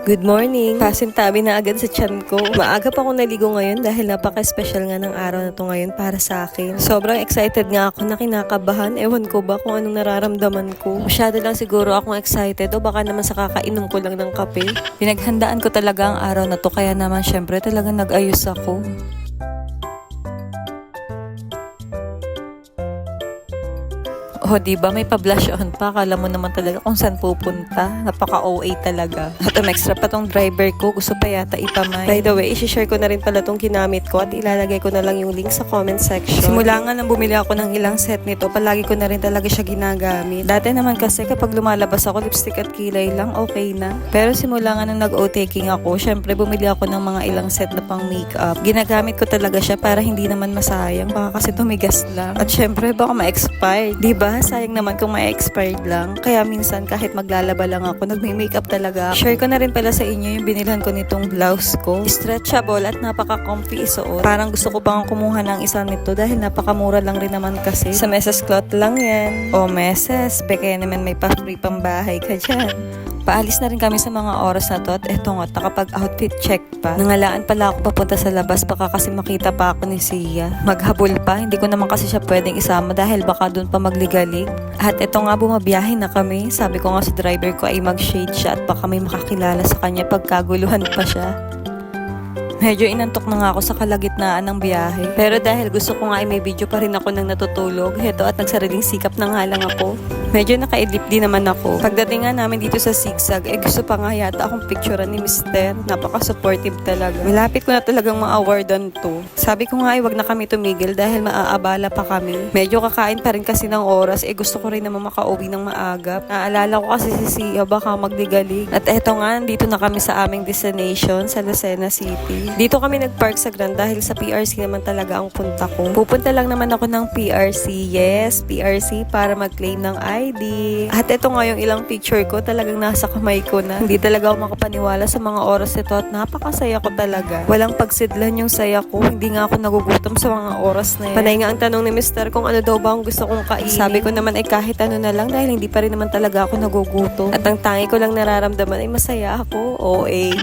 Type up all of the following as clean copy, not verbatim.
Good morning! Pasintabi na agad sa tiyan ko. Maaga pa ako naligo ngayon dahil napaka-special nga ng araw na to ngayon para sa akin. Sobrang excited nga ako na kinakabahan. Ewan ko ba kung anong nararamdaman ko. Masyado lang siguro akong excited o baka naman sa kakainom ko lang ng kape. Pinaghandaan ko talaga ang araw na to kaya naman syempre talagang nag-ayos ako. Oh, diba? May pa-blush on pa. Akala mo naman talaga kung saan pupunta. Napaka-OA talaga. At extra pa tong driver ko. Gusto pa yata ipamay. By the way, isi-share ko na rin pala tong ginamit ko at ilalagay ko na lang yung link sa comment section. Simula nga nang bumili ako ng ilang set nito, palagi ko na rin talaga siya ginagamit. Dati naman kasi kapag lumalabas ako, lipstick at kilay lang, okay na. Pero simula nga nang nag-o-taking ako, syempre bumili ako ng mga ilang set na pang makeup. Ginagamit ko talaga siya para hindi naman masayang. Baka kasi tumigas lang. At syempre baka ma-expire. Diba? Sayang naman kung may expired lang. Kaya minsan kahit maglalaba lang ako, nagme-makeup talaga. Share ko na rin pala sa inyo yung binilhan ko nitong blouse ko. Stretchable at napaka-comfy isuot. Parang gusto ko bang kumuha ng isa nito dahil napakamura lang rin naman kasi. Sa Meses Cloth lang yan. O Meses, beke naman may pa-free pambahay ka dyan. Paalis na rin kami sa mga oras na to at eto nga, nakapag-outfit check pa. Nangalaan pala ako papunta sa labas baka kasi makita pa ako ni Sia. Maghabol pa, hindi ko naman kasi siya pwedeng isama dahil baka doon pa magligalig. At eto nga, bumabiyahe na kami. Sabi ko nga sa driver ko ay mag-shade siya at baka may makakilala sa kanya pagkaguluhan pa siya. Medyo inantok na nga ako sa kalagitnaan ng biyahe. Pero dahil gusto ko nga ay may video pa rin ako nang natutulog, heto at nagsariling sikap na nga lang ako. Medyo nakaidlip din naman ako. Pagdating nga namin dito sa Zigzag, gusto pa nga yata akong picturean ni Mr. Napaka-supportive talaga. Malapit ko na talagang ma-awardan to. Sabi ko nga ay wag na kami tumigil dahil maaabala pa kami. Medyo kakain pa rin kasi ng oras, gusto ko rin naman makauwi ng maagap. Naalala ko kasi si Sia baka magdigalig. At eto nga, dito na kami sa aming destination sa Lucena City. Dito kami nag-park sa Grand dahil sa PRC naman talaga ang punta ko. Pupunta lang naman ako ng PRC. Yes, PRC para mag-claim ng ID. At ito nga yung ilang picture ko, talagang nasa kamay ko na. Hindi talaga ako makapaniwala sa mga oras nito at napakasaya ko talaga. Walang pagsidlan yung saya ko. Hindi nga ako nagugutom sa mga oras na yan. Panay nga ang tanong ni Mr. kung ano daw ba ang gusto kong kainin. Sabi ko naman ay kahit ano na lang dahil hindi pa rin naman talaga ako nagugutom. At ang tangi ko lang nararamdaman ay masaya ako. OA.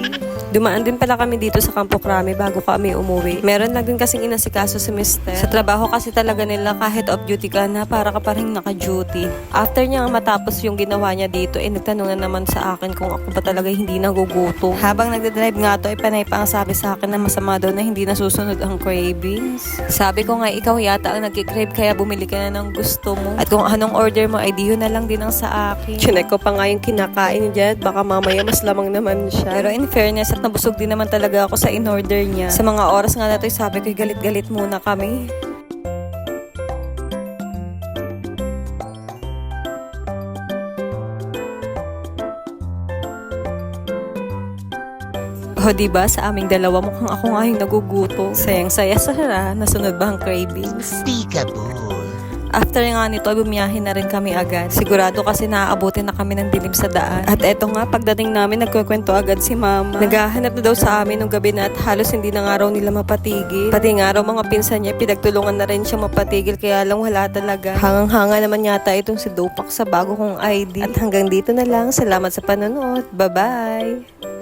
Dumaan din pala kami dito sa Campo Crame bago kami umuwi. Meron lang din kasing inasikaso si Mr. Sa trabaho kasi talaga nila kahit off-duty ka na, para ka pa rin naka-duty. After niya matapos yung ginawa niya dito, nagtanong na naman sa akin kung ako ba talaga hindi nagugutom. Habang nagdadrive nga to, panay pa ang sabi sa akin na masama daw na hindi nasusunod ang cravings. Sabi ko nga, ikaw yata ang nagkikrave kaya bumili ka na ng gusto mo. At kung anong order mo, ay di yun na lang din ang sa akin. Chinek ko pa nga yung kinakain niya, baka mamaya mas lamang naman siya. Pero in fairness, at nabusog din naman talaga ako sa in-order niya. Sa mga oras nga na to, sabi ko, galit-galit muna kami. O diba, sa aming dalawa mukhang ako nga yung naguguto. Sayang-saya sa nasunod ba ang cravings? Peekaboo. After nga nito, bumiyahe na rin kkami agad. Sigurado kasi naaabutin na kami ng dilim sa daan. At eto nga, pagdating namin, nagkukwento agad si Mama. Naghahanap na daw sa amin nung gabi na at halos hindi na nga raw nila mapatigil. Pati nga raw mga pinsan niya, pinagtulungan na rin siya mapatigil kaya lang wala talaga. Hangang-hanga naman yata itong si Dopak sa bago kong ID. At hanggang dito na lang. Salamat sa panonood. Bye-bye!